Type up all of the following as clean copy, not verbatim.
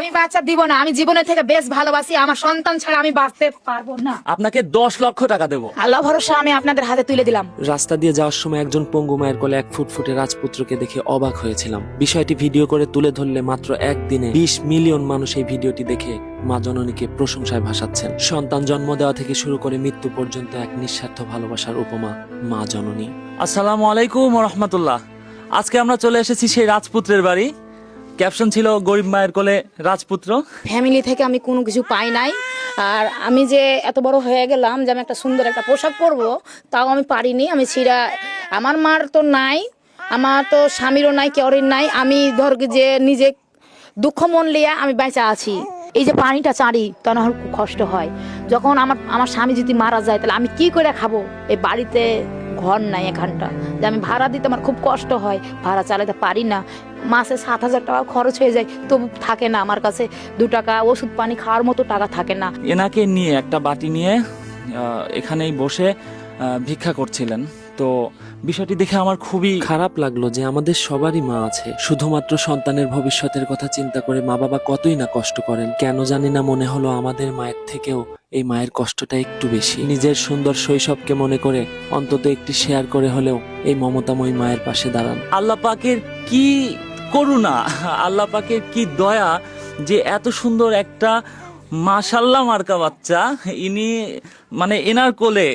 আমি বাচ্চা দিব না। আমি জীবনের থেকে বেশ ভালোবাসি, আমার সন্তান ছাড়া আমি বাঁচতে পারবো না। আপনাকে 10 লক্ষ টাকা দেবো। আল্লাহ ভরসা আমি আপনাদের হাতে তুলে দিলাম। রাস্তা দিয়ে যাওয়ার সময় একজন পঙ্গু মায়ের কোলে 1 ফুটফুটে রাজপুত্রকে দেখে অবাক হয়েছিলাম। বিষয়টি ভিডিও করে তুলে ধরলে মাত্র একদিনে 20 মিলিয়ন মানুষ এই ভিডিওটি দেখে মা জননীকে প্রশংসায় ভাসাচ্ছেন। সন্তান জন্ম দেওয়া থেকে শুরু করে মৃত্যু পর্যন্ত এক নিঃস্বার্থ ভালোবাসার উপমা মা জননী। আসসালামু আলাইকুম রহমতুল্লাহ। আজকে আমরা চলে এসেছি সেই রাজপুত্রের বাড়ি। ক্যাপশন ছিল গরিব মায়ের কোলে রাজপুত্র। ফ্যামিলি থেকে আমি কোনো কিছু পাই নাই, আর আমি যে এত বড় হয়ে গেলাম যে আমি একটা সুন্দর একটা পোশাক পরবো তাও আমি পারিনি। আমি ছিঁড়া, আমার মার তো নাই, আমার তো স্বামীরও নাই, কেউরির নাই। আমি ধর যে নিজে দুঃখ মন লিয়া আমি বেঁচে আছি। এই যে পানিটা চাঁড়ি তখন আমার খুব কষ্ট হয়। যখন আমার স্বামী যদি মারা যায় তাহলে আমি কি করে খাবো? এই বাড়িতে ঘর নাই এখানটা, যে আমি ভাড়া দিতে আমার খুব কষ্ট হয়, ভাড়া চালাতে পারি না। মাসে 7,000 টাকা খরচ হয়ে যায়, তবু থাকে না আমার কাছে 2 টাকা ওষুধ পানি খাওয়ার মতো টাকা থাকে না। এনাকে নিয়ে একটা বাটি নিয়ে এখানেই বসে ভিক্ষা করছিলেন। তো বিষয়টি দেখে আমার খুবই খারাপ লাগলো যে আমাদের সবারই মা আছে, শুধুমাত্র সন্তানের ভবিষ্যতের কথা চিন্তা করে মা বাবা কতই না কষ্ট করেন। কেন জানি না মনে হলো আমাদের মায়ের থেকেও এই মায়ের কষ্টটা একটু বেশি। নিজের সুন্দর শৈশবকে মনে করে অন্তত একটি শেয়ার করে হলেও এই মমতাময়ী মায়ের পাশে দাঁড়ান। আল্লাহ পাকের কি করুণা, আল্লাহ পাকের কি দয়া যে এত সুন্দর একটা মাশাল্লাহ মার্কা বাচ্চা ইনি মানে এনার কোলে,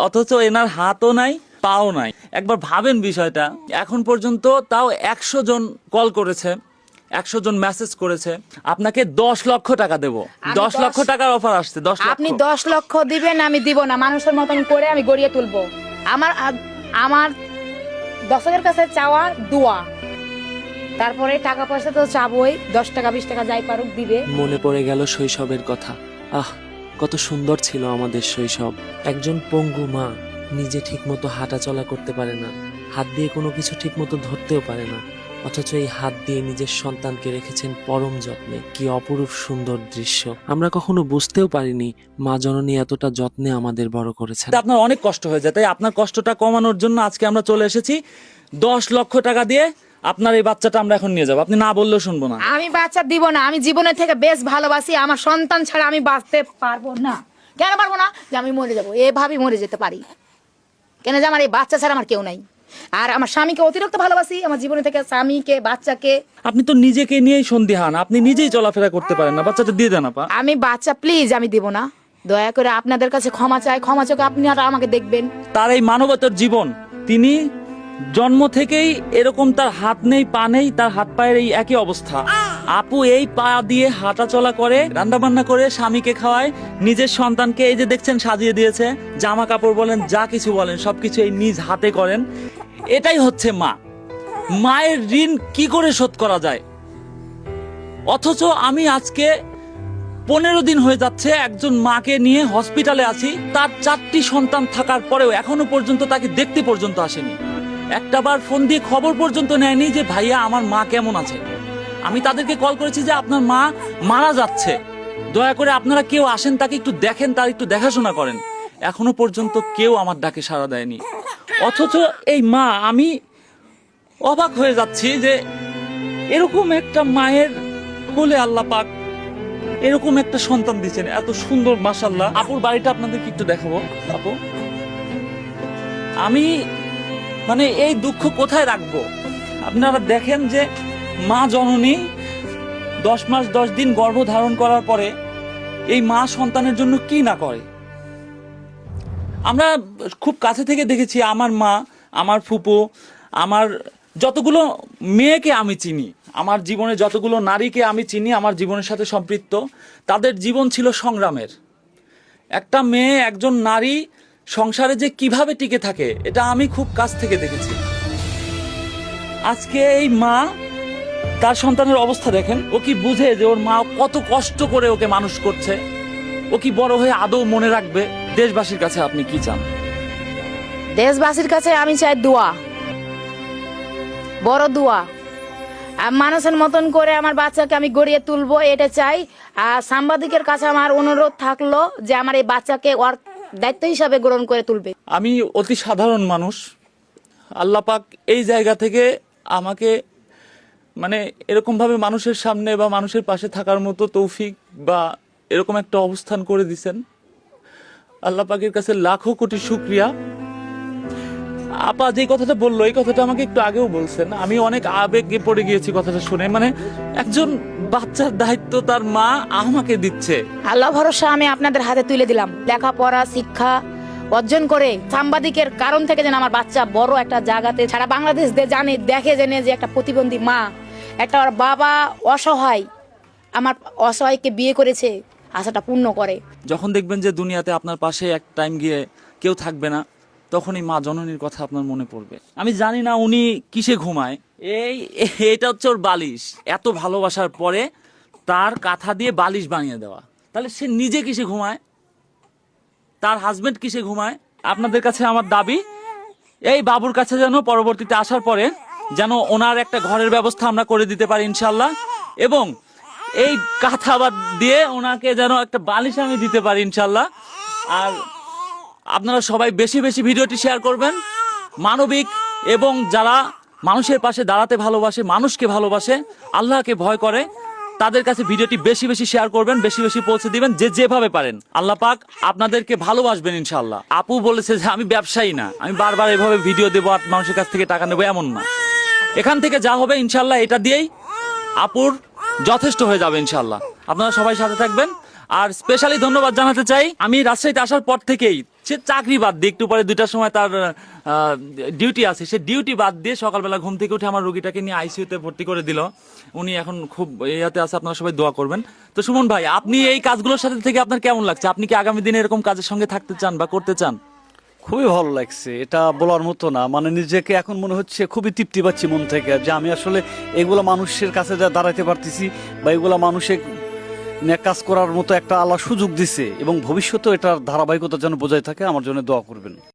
অথচ এনার হাতও নাই পাও নাই। একবার ভাবেন বিষয়টা। এখন পর্যন্ত তাও 100 জন কল করেছে, 100 জন মেসেজ করেছে। আপনাকে 10 লক্ষ টাকা দেবো। 10 লক্ষ টাকার অফার আসছে। 10 লক্ষ। আপনি 10 লক্ষ দিবেন, আমি দিব না। মানুষের মতন করে আমি গড়িয়ে তুলবো। আমার 10,000 কাছে চাওয়া দোয়া, তারপরে টাকা পয়সা তো চাবই, 10 টাকা 20 টাকা যাই পারুক দিবে। মনে পড়ে গেল শৈশবের কথা। আহ, কত সুন্দর ছিল আমাদের শৈশব। একজন পঙ্গু মা নিজে ঠিকমতো হাঁটা চলা করতে পারে না, হাত দিয়ে কোনো কিছু ঠিকমতো ধরতেও পারে না, অথচ এই হাত দিয়ে নিজের সন্তানকে রেখেছেন পরম যত্নে। কি অপরূপ সুন্দর দৃশ্য। আমরা কখনো বুঝতেও পারিনি মা জননী এতটা যত্নে আমাদের বড় করেছেন। আপনার অনেক কষ্ট হয়ে যায়, তাই আপনার কষ্টটা কমানোর জন্য আজকে আমরা চলে এসেছি। 10 লক্ষ টাকা দিয়ে আপনার এই বাচ্চাটা আমরা এখন নিয়ে যাবো। আপনি না বললেও শুনবো না। আমি বাচ্চা দিব না। আমি জীবনের থেকে বেশ ভালোবাসি, আমার সন্তান ছাড়া আমি বাঁচতে পারবো না। কেন পারবো না? যে আমি মরে যাবো, এভাবেই মরে যেতে পারি। কেন যে আমার এই বাচ্চা ছাড়া আমার কেউ নাই। আর আমার স্বামীকে অতিরিক্ত ভালোবাসি, আমার জীবনের থেকে স্বামীকে, বাচ্চাকে। আপনি তো নিজেকে নিয়েই সন্দিহান, আপনি নিজেই চলাফেরা করতে পারেন না। বাচ্চাটা দিয়ে দেন আপা। আমি বাচ্চা প্লিজ আমি দিব না। দয়া করে আপনাদের কাছে ক্ষমা চাই, ক্ষমা চোখে আপনি আর আমাকে দেখবেন। তার এই মানবতার জীবন, তিনি জন্ম থেকেই এরকম, তার হাত নেই পা নেই, তার হাত পায়ের এই একই অবস্থা। আপু এই পা দিয়ে হাঁটা চলা করে, রান্না বান্না করে, স্বামীকে খাওয়ায়, নিজের সন্তানকে এই যে দেখছেন সাজিয়ে দিয়েছে, জামা কাপড় বলেন যা কিছু বলেন সবকিছু এই নিজ হাতে করেন। এটাই হচ্ছে মা। মায়ের ঋণ কি করে শোধ করা যায়? অথচ আমি আজকে 15 দিন হয়ে যাচ্ছে একজন মাকে নিয়ে হসপিটালে আছি। তার 4টি সন্তান থাকার পরেও এখনো পর্যন্ত তাকে দেখতে পর্যন্ত আসেনি। একটাবার ফোন দিয়ে খবর পর্যন্ত নেয়নি যে ভাইয়া আমার মা কেমন আছে। আমি তাদেরকে কল করেছি যে আপনার মা মারা যাচ্ছে, দয়া করে আপনারা কেউ আসেন, তাকে একটু দেখেন, তার একটু দেখাশোনা করেন। এখনো পর্যন্ত কেউ আমার ডাকে সাড়া দেয়নি। অথচ এই মা, আমি অবাক হয়ে যাচ্ছি যে এরকম একটা মায়ের কোলে আল্লাহ পাক এরকম একটা সন্তান দিচ্ছেন, এত সুন্দর মাশাআল্লাহ। আপুর বাড়িটা আপনাদেরকে একটু দেখাবো। আপু, আমি মানে এই দুঃখ কোথায় রাখবো? আপনারা দেখেন যে মা জননী 10 মাস 10 দিন গর্ভ ধারণ করার পরে এই মা সন্তানের জন্য কি না করে। আমরা খুব কাছে থেকে দেখেছি আমার মা, আমার ফুপু, আমার যতগুলো মেয়েকে আমি চিনি, আমার জীবনে যতগুলো নারীকে আমি চিনি, আমার জীবনের সাথে সম্পৃক্ত, তাদের জীবন ছিল সংগ্রামের। একটা মেয়ে, একজন নারী সংসারে যে কিভাবে টিকে থাকে এটা আমি খুব কাছ থেকে দেখেছি। আজকে এই মা, তার সন্তানের অবস্থা দেখেন। ও কি বুঝে যে ওর মা কত কষ্ট করে ওকে মানুষ করছে? ও কি বড় হয়ে আদৌ মনে রাখবে? দেশবাসীর কাছে আপনি কি চান? দেশবাসীর কাছে আমি চাই দোয়া, বড় দোয়া। মানুষের মতন করে আমার বাচ্চাকে আমি গড়িয়ে তুলবো, এটা চাই। আর সাংবাদিকের কাছে আমার অনুরোধ থাকলো যে আমার এই বাচ্চাকে ওর দায়িত্ব হিসাবে গ্রহণ করে তুলবে। আমি অতি সাধারণ মানুষ। আল্লাহ পাক এই জায়গা থেকে আমাকে মানে এরকম ভাবে মানুষের সামনে বা মানুষের পাশে থাকার মতো তৌফিক বা এরকম একটা অবস্থান করে দিছেন। আল্লাহ পাকের কাছে লাখো কোটি শুকরিয়া। আপা যে কথাটা বললো এই কথাটা আমাকে একটু আগেও বলছেন, আমি অনেক আবেগে পড়ে গিয়েছি কথাটা শুনে। মানে একজন বাচ্চার দায়িত্ব তার মা আমাকে দিচ্ছে। আল্লাহ ভরসা আমি আপনাদের হাতে তুলে দিলাম। লেখাপড়া শিক্ষা অর্জন করে সাংবাদিকের কারণ থেকে যেন আমার বাচ্চা বড় একটা জায়গাতে সারা বাংলাদেশ জানে, দেখে জেনে যে একটা প্রতিবন্ধী মা, একটা ওর বাবা অসহায়, আমার অসহায়কে বিয়ে করেছে, আশাটা পূর্ণ করে। যখন দেখবেন যে দুনিয়াতে আপনার পাশে এক টাইম গিয়ে কেউ থাকবে না, তখনই মা জননীর কথা আপনার মনে পড়বে। আমি জানি না উনি কিসে ঘুমায়। এটা হচ্ছে ওর বালিশ। এত ভালোবাসার পরে তার কাঁথা দিয়ে বালিশ বানিয়ে দেওয়া, তাহলে সে নিজে কিসে ঘুমায়, তার হাজবেন্ড কিসে ঘুমায়? আপনাদের কাছে আমার দাবি, এই বাবুর কাছে যেন পরবর্তীতে আসার পরে যেন ওনার একটা ঘরের ব্যবস্থা আমরা করে দিতে পারি ইনশাল্লাহ, এবং এই কাঁথা বাদ দিয়ে ওনাকে যেন একটা বালিশ আমি দিতে পারি ইনশাল্লাহ। আর আপনারা সবাই বেশি বেশি ভিডিওটি শেয়ার করবেন। মানবিক এবং যারা মানুষের পাশে দাঁড়াতে ভালোবাসে, মানুষকে ভালোবাসে, আল্লাহকে ভয় করে, তাদের কাছে ভিডিওটি বেশি বেশি শেয়ার করবেন, বেশি বেশি পৌঁছে দিবেন যে যেভাবে পারেন। আল্লাহ পাক আপনাদেরকে ভালোবাসবেন ইনশাল্লাহ। আপু বলেছে যে আমি ব্যবসায়ী না, আমি বারবার এভাবে ভিডিও দেবো আর মানুষের কাছ থেকে টাকা নেবো, এমন না। এখান থেকে যা হবে ইনশাল্লাহ এটা দিয়েই আপুর যথেষ্ট হয়ে যাবে ইনশাল্লাহ। আপনারা সবাই সাথে থাকবেন। আর স্পেশালি ধন্যবাদ জানাতে চাই, আমি রাজশাহীতে আসার পর থেকেই সে চাকরি বাদ দিয়ে একটু পরে 2টার সময় তার ডিউটি আছে, সে ডিউটি বাদ দিয়ে সকালবেলা ঘুম থেকে উঠে আমার রোগীটাকে নিয়ে আইসিইউতে ভর্তি করে দিল। উনি এখন খুব ইয়াতে আছে, আপনারা সবাই দোয়া করবেন। তো সুমন ভাই, আপনি এই কাজগুলোর সাথে থেকে আপনার কেমন লাগছে? আপনি কি আগামী দিনে এরকম কাজের সঙ্গে থাকতে চান বা করতে চান? খুবই ভালো লাগছে, এটা বলার মতো না। মানে নিজেকে এখন মনে হচ্ছে খুবই তৃপ্তি পাচ্ছি মন থেকে, যে আমি আসলে এগুলো মানুষের কাছে যা দাঁড়াতে পারতেছি বা এগুলো মানুষের নিয়ে কাজ করার মতো একটা আল্লাহ সুযোগ দিছে, এবং ভবিষ্যতেও এটার ধারাবাহিকতা যেন বজায় থাকে, আমার জন্য দোয়া করবেন।